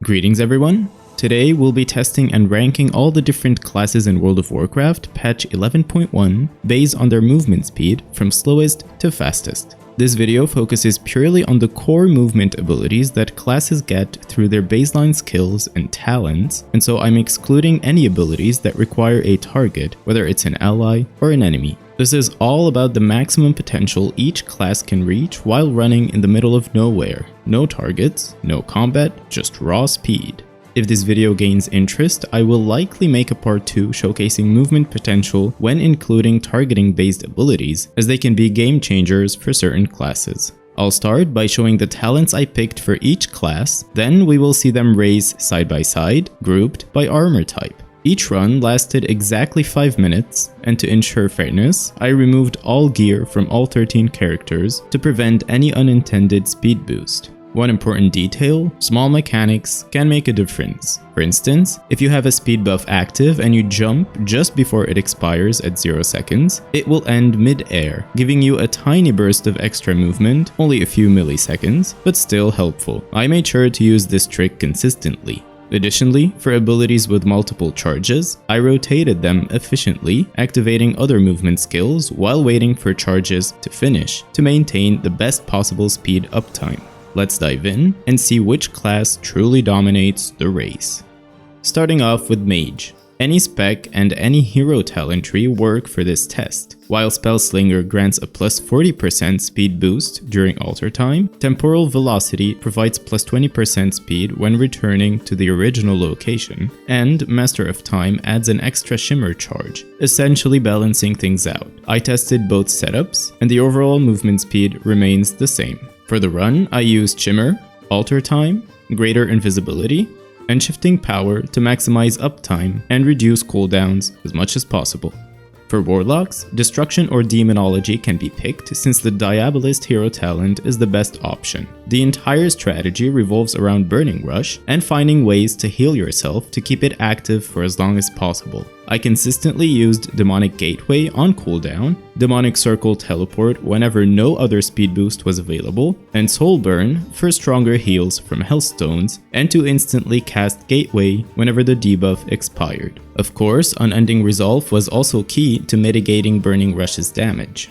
Greetings everyone! Today we'll be testing and ranking all the different classes in World of Warcraft patch 11.1 based on their movement speed from slowest to fastest. This video focuses purely on the core movement abilities that classes get through their baseline skills and talents, and so I'm excluding any abilities that require a target, whether it's an ally or an enemy. This is all about the maximum potential each class can reach while running in the middle of nowhere. No targets, no combat, just raw speed. If this video gains interest, I will likely make a part 2 showcasing movement potential when including targeting based abilities, as they can be game changers for certain classes. I'll start by showing the talents I picked for each class, then we will see them raised side by side, grouped by armor type. Each run lasted exactly 5 minutes, and to ensure fairness, I removed all gear from all 13 characters to prevent any unintended speed boost. One important detail, small mechanics can make a difference. For instance, if you have a speed buff active and you jump just before it expires at 0 seconds, it will end mid-air, giving you a tiny burst of extra movement, only a few milliseconds, but still helpful. I made sure to use this trick consistently. Additionally, for abilities with multiple charges, I rotated them efficiently, activating other movement skills while waiting for charges to finish to maintain the best possible speed uptime. Let's dive in and see which class truly dominates the race. Starting off with Mage. Any spec and any hero talent tree work for this test. While Spellslinger grants a plus 40% speed boost during altar time, Temporal Velocity provides plus 20% speed when returning to the original location, and Master of Time adds an extra shimmer charge, essentially balancing things out. I tested both setups, and the overall movement speed remains the same. For the run, I used Shimmer, Altar Time, Greater Invisibility, and Shifting Power to maximize uptime and reduce cooldowns as much as possible. For Warlocks, Destruction or Demonology can be picked since the Diabolist hero talent is the best option. The entire strategy revolves around Burning Rush and finding ways to heal yourself to keep it active for as long as possible. I consistently used Demonic Gateway on cooldown, Demonic Circle Teleport whenever no other speed boost was available, and Soul Burn for stronger heals from Hellstones and to instantly cast Gateway whenever the debuff expired. Of course, Unending Resolve was also key to mitigating Burning Rush's damage.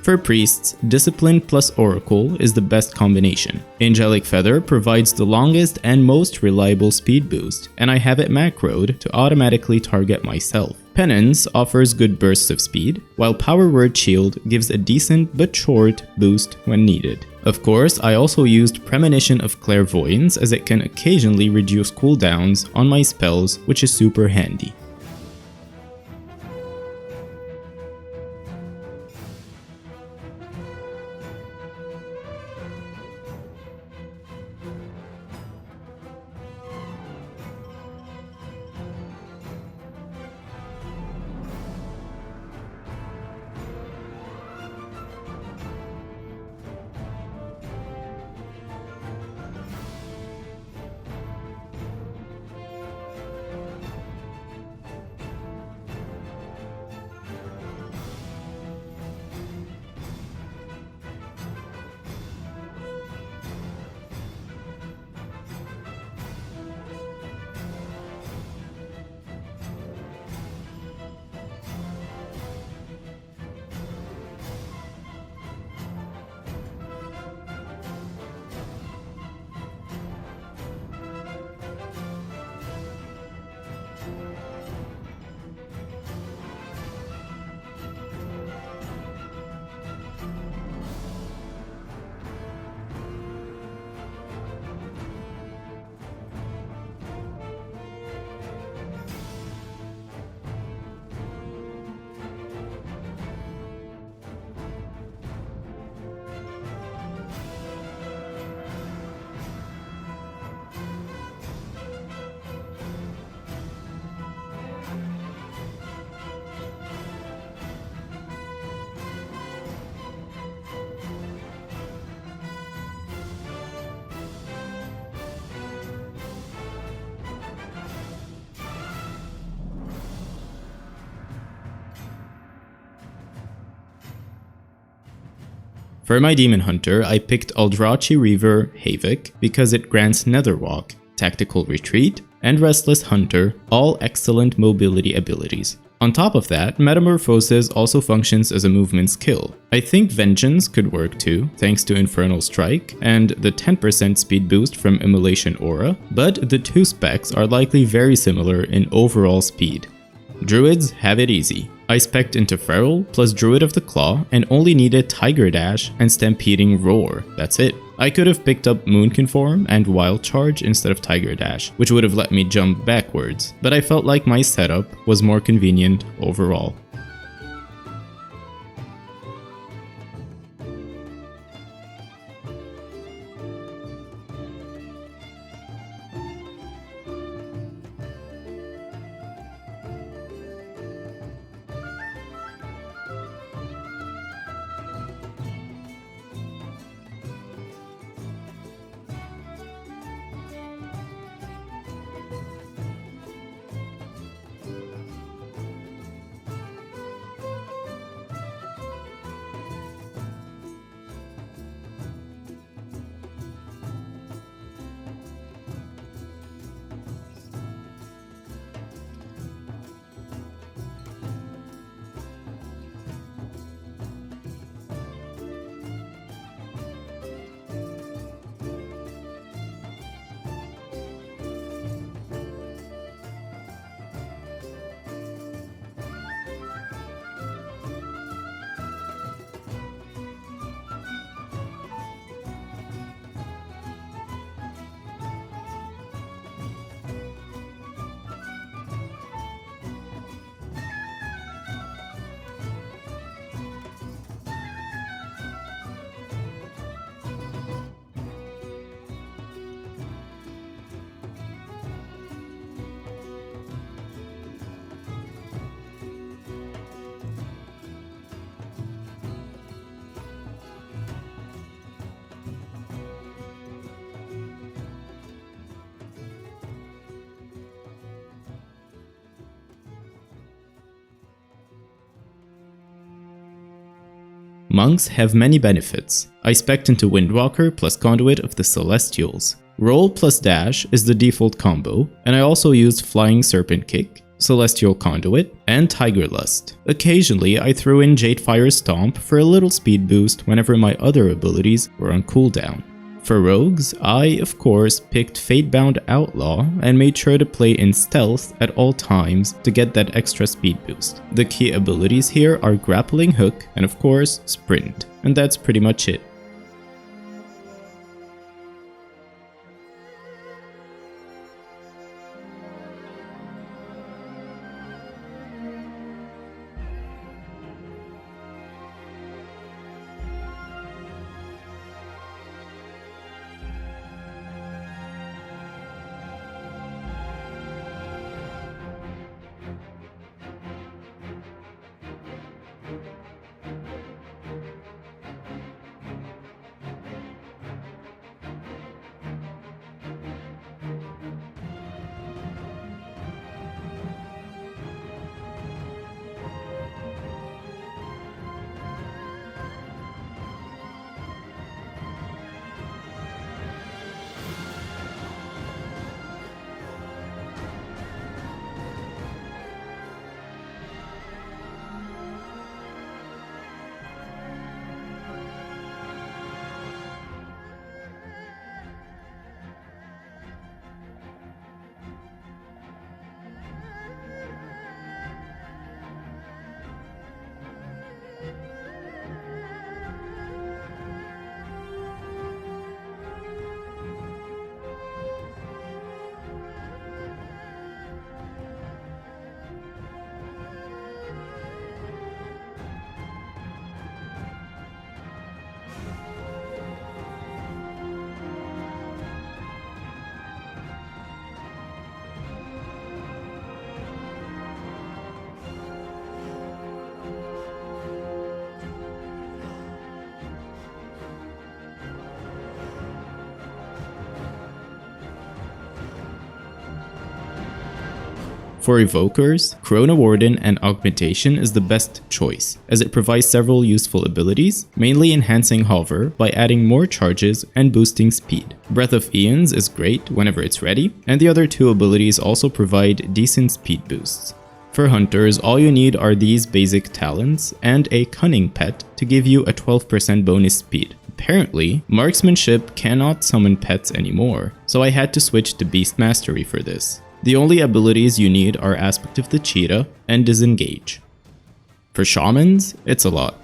For Priests, Discipline plus Oracle is the best combination. Angelic Feather provides the longest and most reliable speed boost, and I have it macroed to automatically target myself. Penance offers good bursts of speed, while Power Word Shield gives a decent but short boost when needed. Of course, I also used Premonition of Clairvoyance as it can occasionally reduce cooldowns on my spells, which is super handy. For my Demon Hunter, I picked Eldrazi Reaver Havoc because it grants Netherwalk, Tactical Retreat, and Restless Hunter, all excellent mobility abilities. On top of that, Metamorphosis also functions as a movement skill. I think Vengeance could work too, thanks to Infernal Strike and the 10% speed boost from Immolation Aura, but the two specs are likely very similar in overall speed. Druids have it easy. I specced into Feral plus Druid of the Claw and only needed Tiger Dash and Stampeding Roar, that's it. I could have picked up Moonkin Form and Wild Charge instead of Tiger Dash, which would have let me jump backwards, but I felt like my setup was more convenient overall. Monks have many benefits. I specced into Windwalker plus Conduit of the Celestials. Roll plus Dash is the default combo, and I also used Flying Serpent Kick, Celestial Conduit, and Tiger Lust. Occasionally, I threw in Jadefire Stomp for a little speed boost whenever my other abilities were on cooldown. For rogues, I, of course, picked Fatebound Outlaw and made sure to play in stealth at all times to get that extra speed boost. The key abilities here are Grappling Hook and, of course, Sprint, and that's pretty much it. For Evokers, Corona Warden and Augmentation is the best choice, as it provides several useful abilities, mainly enhancing Hover by adding more charges and boosting speed. Breath of Aeons is great whenever it's ready, and the other two abilities also provide decent speed boosts. For Hunters, all you need are these basic talents and a Cunning pet to give you a 12% bonus speed. Apparently, Marksmanship cannot summon pets anymore, so I had to switch to Beast Mastery for this. The only abilities you need are Aspect of the Cheetah and Disengage. For Shamans, it's a lot.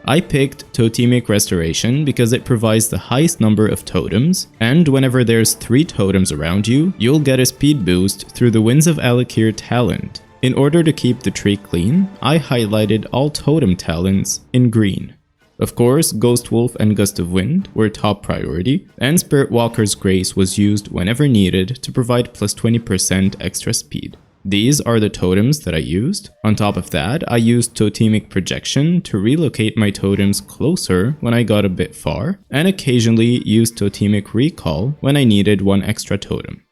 I picked Totemic Restoration because it provides the highest number of totems, and whenever there's 3 totems around you, you'll get a speed boost through the Winds of Alakir talent. In order to keep the tree clean, I highlighted all totem talents in green. Of course, Ghost Wolf and Gust of Wind were top priority, and Spirit Walker's Grace was used whenever needed to provide plus 20% extra speed. These are the totems that I used. On top of that, I used Totemic Projection to relocate my totems closer when I got a bit far, and occasionally used Totemic Recall when I needed one extra totem.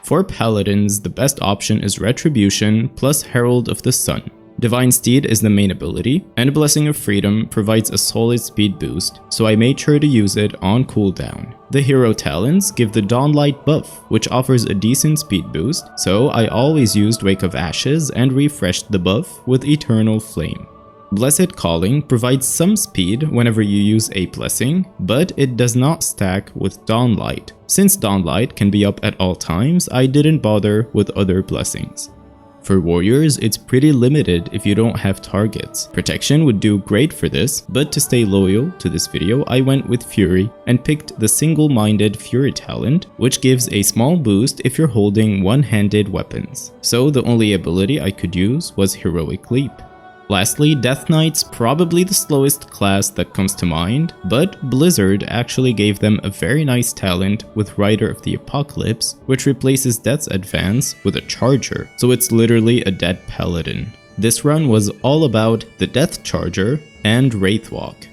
For Paladins, the best option is Retribution plus Herald of the Sun. Divine Steed is the main ability, and Blessing of Freedom provides a solid speed boost, so I made sure to use it on cooldown. The hero talents give the Dawnlight buff, which offers a decent speed boost, so I always used Wake of Ashes and refreshed the buff with Eternal Flame. Blessed Calling provides some speed whenever you use a blessing, but it does not stack with Dawnlight. Since Dawnlight can be up at all times, I didn't bother with other blessings. For warriors, it's pretty limited if you don't have targets. Protection would do great for this, but to stay loyal to this video, I went with Fury and picked the single-minded Fury talent, which gives a small boost if you're holding one-handed weapons. So the only ability I could use was Heroic Leap. Lastly, Death Knight's probably the slowest class that comes to mind, but Blizzard actually gave them a very nice talent with Rider of the Apocalypse, which replaces Death's Advance with a Charger, so it's literally a dead Paladin. This run was all about the Death Charger and Wraithwalk.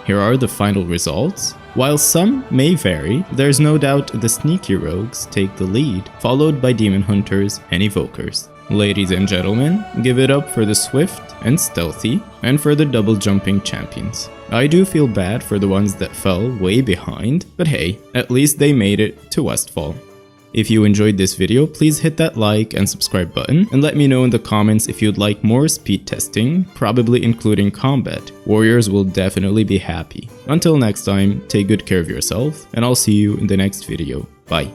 Here are the final results. While some may vary, there's no doubt the sneaky rogues take the lead, followed by demon hunters and evokers. Ladies and gentlemen, give it up for the swift and stealthy, and for the double jumping champions. I do feel bad for the ones that fell way behind, but hey, at least they made it to Westfall. If you enjoyed this video, please hit that like and subscribe button, and let me know in the comments if you'd like more speed testing, probably including combat. Warriors will definitely be happy. Until next time, take good care of yourself, and I'll see you in the next video. Bye.